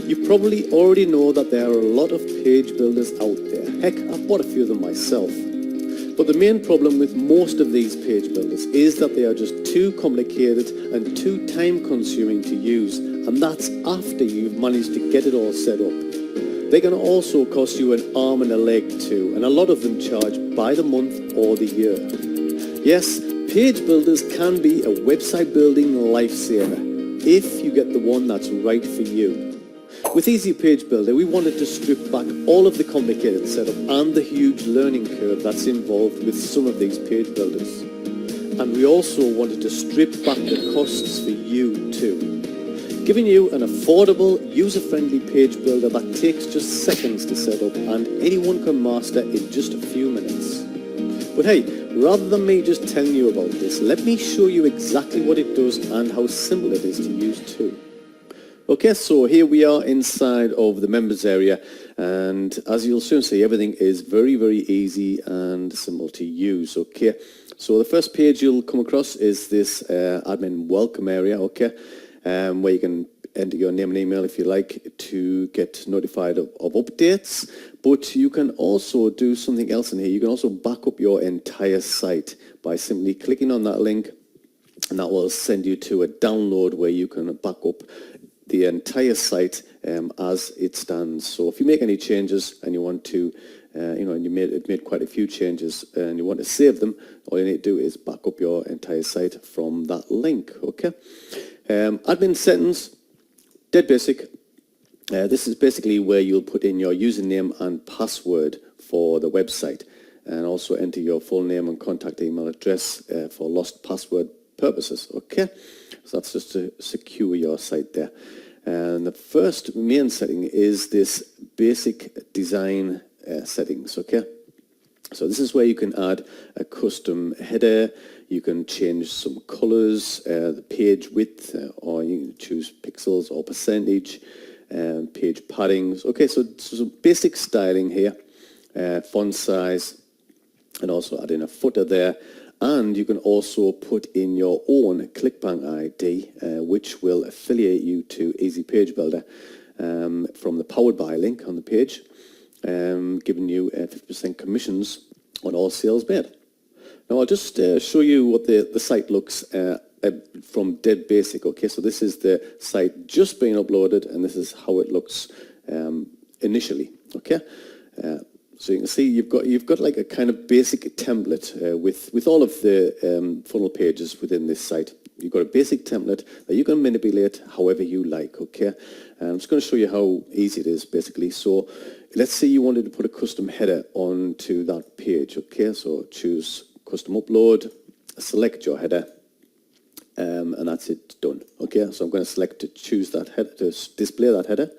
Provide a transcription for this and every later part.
You probably already know that there are a lot of page builders out there. Heck, I've bought a few of them myself. But the main problem with most of these page builders is that they are just too complicated and too time-consuming to use, and that's after you've managed to get it all set up. They can also cost you an arm and a leg too, and a lot of them charge by the month or the year. Yes, page builders can be a website building lifesaver if you get the one that's right for you. With Easy Page Builder, we wanted to strip back all of the complicated setup and the huge learning curve that's involved with some of these page builders. And we also wanted to strip back the costs for you too, giving you an affordable, user-friendly page builder that takes just seconds to set up and anyone can master in just a few minutes. But hey, rather than me just telling you about this, let me show you exactly what it does and how simple it is to use too. Okay, so here we are inside of the members area, and as you'll soon see, everything is very, very easy and simple to use. Okay, so the first page you'll come across is this admin welcome area, okay, where you can enter your name and email if you like to get notified of updates. But you can also do something else in here. You can also back up your entire site by simply clicking on that link, and that will send you to a download where you can back up the entire site as it stands. So if you make any changes and you want to, and you made quite a few changes and you want to save them, all you need to do is back up your entire site from that link, okay? Admin settings, dead basic. This is basically where you'll put in your username and password for the website, and also enter your full name and contact email address for lost password purposes, okay? So that's just to secure your site there. And the first main setting is this basic design settings, okay? So this is where you can add a custom header, you can change some colors, the page width, or you can choose pixels or percentage, page paddings. Okay, so basic styling here, font size, and also add in a footer there. And you can also put in your own ClickBank ID, which will affiliate you to Easy Page Builder from the Powered By link on the page, giving you 50% commissions on all sales made. Now I'll just show you what the site looks from dead basic. Okay, so this is the site just being uploaded, and this is how it looks initially. Okay. So you can see you've got like a kind of basic template with all of the funnel pages within this site. You've got a basic template that you can manipulate however you like, okay? And I'm just going to show you how easy it is basically. So let's say you wanted to put a custom header onto that page, okay? So choose custom upload, select your header, and that's it, done, okay? So I'm going to select to choose that header, to display that header,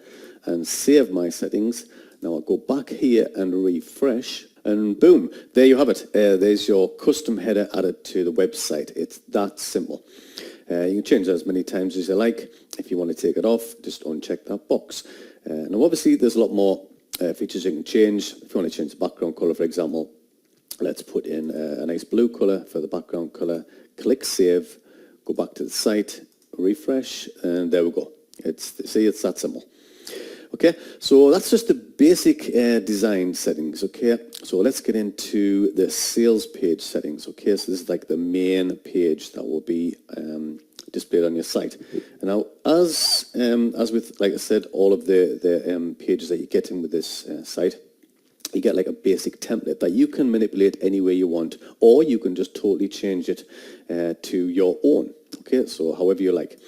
and save my settings. Now I'll go back here and refresh, and boom, there you have it. There's your custom header added to the website. It's that simple. You can change that as many times as you like. If you want to take it off, just uncheck that box. Now obviously there's a lot more features you can change. If you want to change the background color, for example, let's put in a nice blue color for the background color. Click save, go back to the site, refresh, and there we go. It's that simple. Okay, so that's just the basic design settings, okay? So let's get into the sales page settings, okay? So this is like the main page that will be displayed on your site. And now, as with, like I said, all of the pages that you get in with this site, you get like a basic template that you can manipulate any way you want, or you can just totally change it to your own, okay? So however you like.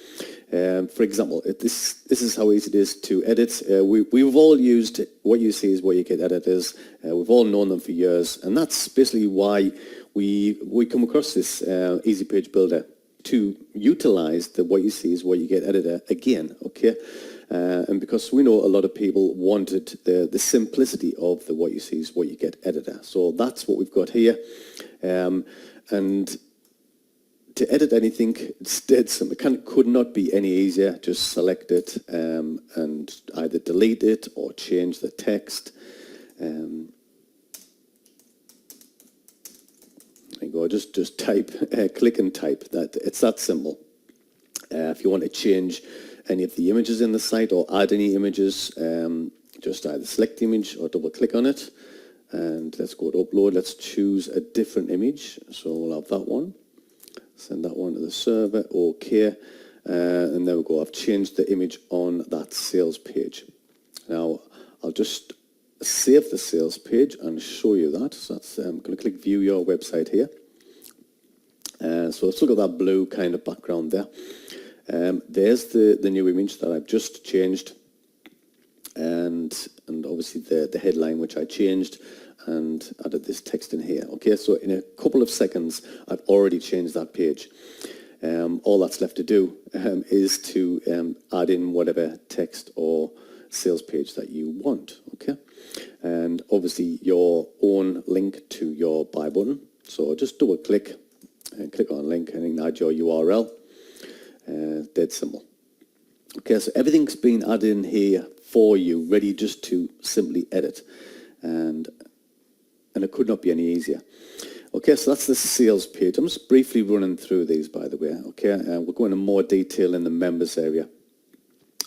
For example, this is how easy it is to edit. We've all used What You See Is What You Get editors. We've all known them for years, and that's basically why we come across this Easy Page Builder to utilize the What You See Is What You Get editor again, okay? And because we know a lot of people wanted the simplicity of the What You See Is What You Get editor. So that's what we've got here. And to edit anything, it's dead simple. It could not be any easier. Just select it and either delete it or change the text. There you go. Just type, click and type. It's that simple. If you want to change any of the images in the site or add any images, just either select the image or double click on it. And let's go to upload. Let's choose a different image. So we'll have that one. Send that one to the server. OK. And there we go. I've changed the image on that sales page. Now, I'll just save the sales page and show you that. So that's, I'm going to click View Your Website here. So let's look at that blue kind of background there. There's the new image that I've just changed. And obviously the headline, which I changed and added this text in here. Okay, so in a couple of seconds, I've already changed that page. All that's left to do is to add in whatever text or sales page that you want. Okay, and obviously your own link to your buy button. So just double click and click on link and add your URL. Dead simple. Okay, so everything's been added in here for you, ready just to simply edit, and it could not be any easier. Okay, so that's the sales page. I'm just briefly running through these, by the way. Okay, we'll go into more detail in the members area,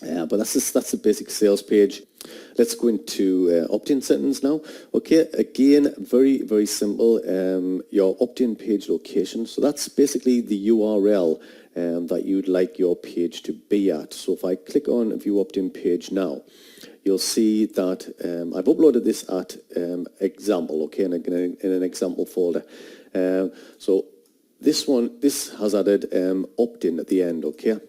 but that's the basic sales page. Let's go into opt-in settings now. Okay, again, very simple. Your opt-in page location. So that's basically the URL that you'd like your page to be at. So if I click on View Opt-in Page now, you'll see that I've uploaded this at example, okay, in an example folder. So this has added opt-in at the end, okay.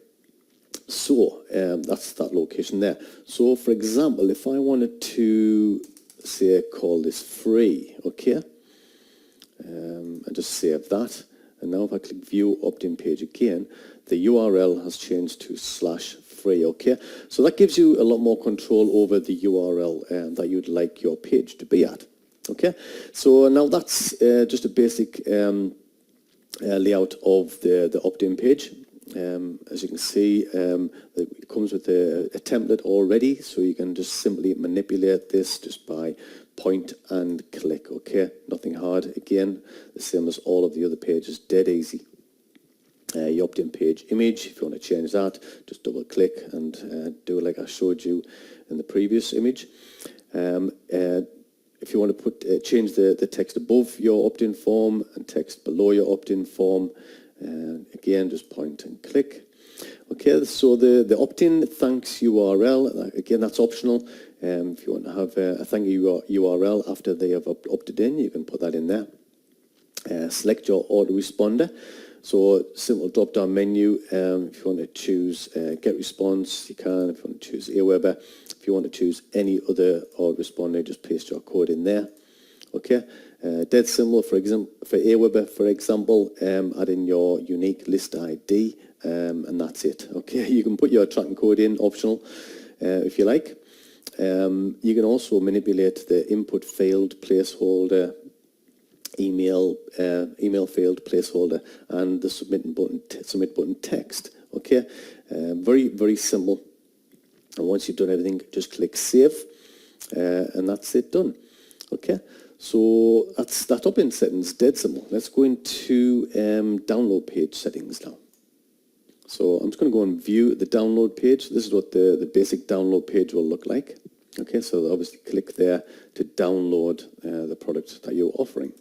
So that's that location there. So for example, if I wanted to say call this free, okay, and just save that. And now if I click View Opt-in Page again, the URL has changed to /free, okay? So that gives you a lot more control over the URL that you'd like your page to be at, okay? So now that's just a basic layout of the opt-in page. As you can see, it comes with a template already, so you can just simply manipulate this just by point and click, okay? Nothing hard. Again, the same as all of the other pages, dead easy. Your opt-in page image, if you want to change that, just double click and do it like I showed you in the previous image. If you want to change the text above your opt-in form and text below your opt-in form, again, just point and click. Okay, so the opt-in thanks URL, again, that's optional. If you want to have a thank you URL after they have opted in, you can put that in there. Select your autoresponder. So simple drop-down menu. If you want to choose get response, you can. If you want to choose Aweber, if you want to choose any other autoresponder, just paste your code in there. Okay. Dead simple, for example, for Aweber, for example, add in your unique list ID, and that's it. Okay, you can put your tracking code in, optional, if you like. You can also manipulate the input field placeholder, email field placeholder, and the submit button text. Okay, very simple. And once you've done everything, just click save, and that's it done. Okay. So that's that opt-in settings, dead simple. Let's go into download page settings now. So I'm just going to go and view the download page. This is what the basic download page will look like. Okay, so obviously click there to download the product that you're offering.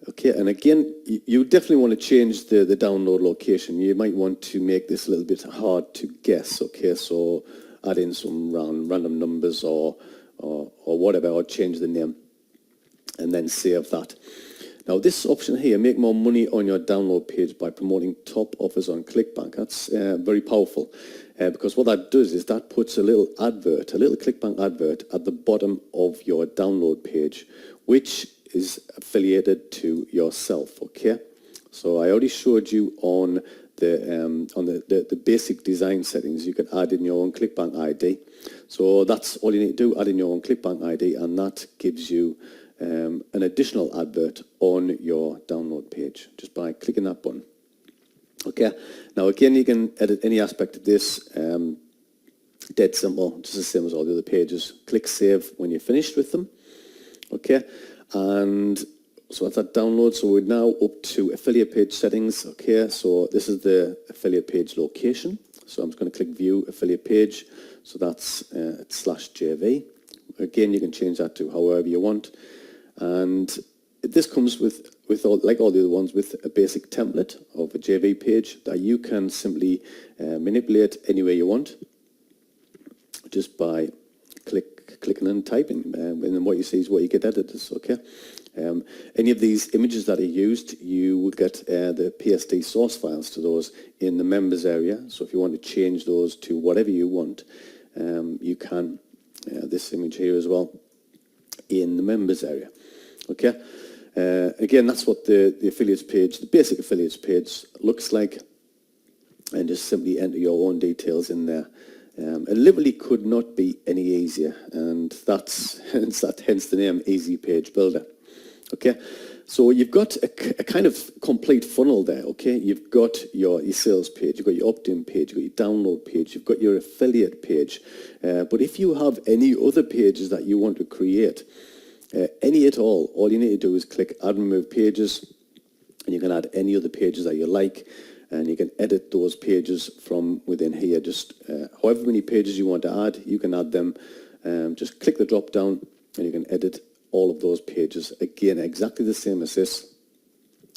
Okay, and again, you definitely want to change the download location. You might want to make this a little bit hard to guess. Okay, so add in some random numbers or whatever, or change the name, and then save that. Now this option here, make more money on your download page by promoting top offers on ClickBank. That's very powerful because what that does is that puts a little advert, a little ClickBank advert at the bottom of your download page, which is affiliated to yourself. Okay, so I already showed you on the basic design settings. You can add in your own ClickBank ID. So that's all you need to do, add in your own ClickBank ID, and that gives you an additional advert on your download page just by clicking that button. Okay, now again, you can edit any aspect of this, dead simple, just the same as all the other pages. Click save when you're finished with them. Okay, and so that's that download. So we're now up to affiliate page settings. Okay, so this is the affiliate page location. So I'm just going to click View Affiliate Page. So that's /JV. Again, you can change that to however you want. And this comes with like all the other ones, with a basic template of a JV page that you can simply manipulate any way you want, just by clicking and typing, and then what you see is what you get editors. Okay. Any of these images that are used, you will get the PSD source files to those in the members area. So if you want to change those to whatever you want, you can. This image here as well in the members area. Okay. Again, that's what the affiliates page, the basic affiliates page, looks like, and just simply enter your own details in there. It literally could not be any easier, and that's hence the name, Easy Page Builder. Okay, so you've got a kind of complete funnel there. Okay, you've got your sales page, you've got your opt-in page, you've got your download page, you've got your affiliate page. But if you have any other pages that you want to create, any at all you need to do is click Add and Remove Pages, and you can add any other pages that you like, and you can edit those pages from within here. Just however many pages you want to add, you can add them. Just click the drop down, and you can edit all of those pages. Again, exactly the same as this.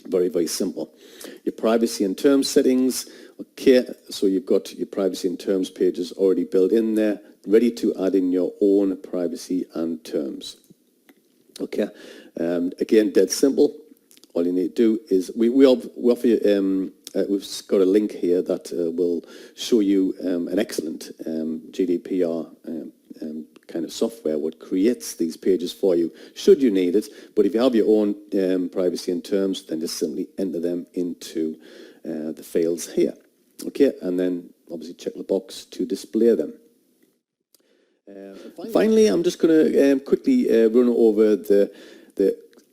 Very, very simple. Your privacy and terms settings. Okay, so you've got your privacy and terms pages already built in there, ready to add in your own privacy and terms. Okay, again, dead simple. All you need to do is, we offer you, we've got a link here that will show you an excellent GDPR kind of software what creates these pages for you, should you need it. But if you have your own privacy and terms, then just simply enter them into the fields here. Okay, and then obviously check the box to display them. Finally, I'm just going to quickly run over the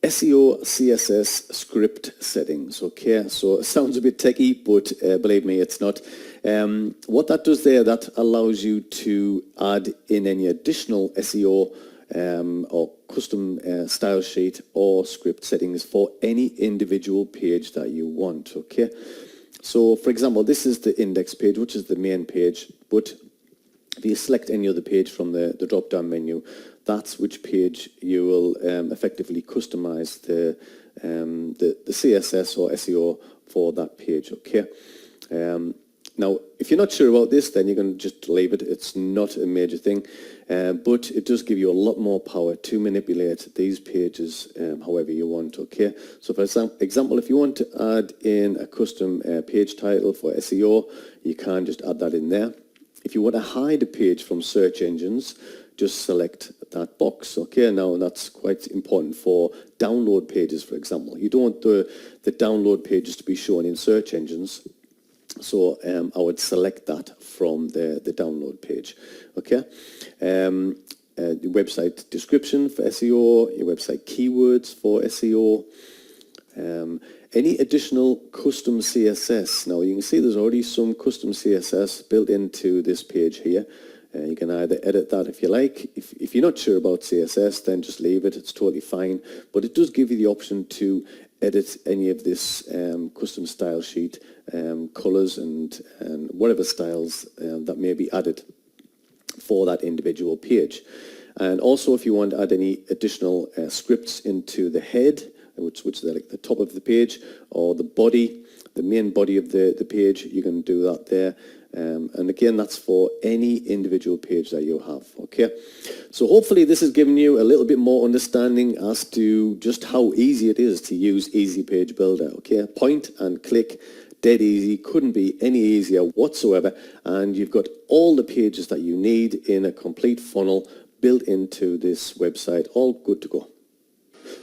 SEO CSS script settings. Okay, so it sounds a bit techy, but believe me, it's not. What that does there, that allows you to add in any additional SEO or custom style sheet or script settings for any individual page that you want. Okay, so for example, this is the index page, which is the main page, but if you select any other page from the drop-down menu, that's which page you will effectively customize the CSS or SEO for that page. Okay. Now, if you're not sure about this, then you can just leave it. It's not a major thing, but it does give you a lot more power to manipulate these pages however you want. Okay. So, for example, if you want to add in a custom page title for SEO, you can just add that in there. If you want to hide a page from search engines, just select that box. Okay, now that's quite important for download pages, for example. You don't want the download pages to be shown in search engines, so I would select that from the download page. Okay, the website description for SEO, your website keywords for SEO. Any additional custom CSS. Now you can see there's already some custom CSS built into this page here. You can either edit that if you like. If you're not sure about CSS, then just leave it. It's totally fine. But it does give you the option to edit any of this custom style sheet, colors and whatever styles that may be added for that individual page. And also if you want to add any additional scripts into the head, which is like the top of the page, or the body, the main body of the page, you can do that there. And again, that's for any individual page that you have. Okay, so hopefully this has given you a little bit more understanding as to just how easy it is to use Easy Page Builder. Okay, point and click, dead easy, couldn't be any easier whatsoever, and you've got all the pages that you need in a complete funnel built into this website, all good to go.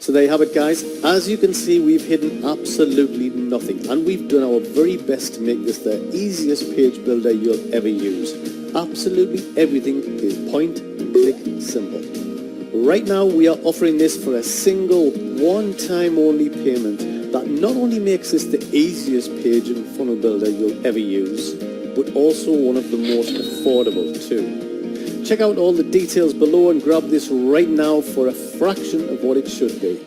So there you have it, guys. As you can see, we've hidden absolutely nothing, and we've done our very best to make this the easiest page builder you'll ever use. Absolutely everything is point and click simple. Right now we are offering this for a single one-time only payment that not only makes this the easiest page and funnel builder you'll ever use, but also one of the most affordable too. Check out all the details below and grab this right now for a fraction of what it should be.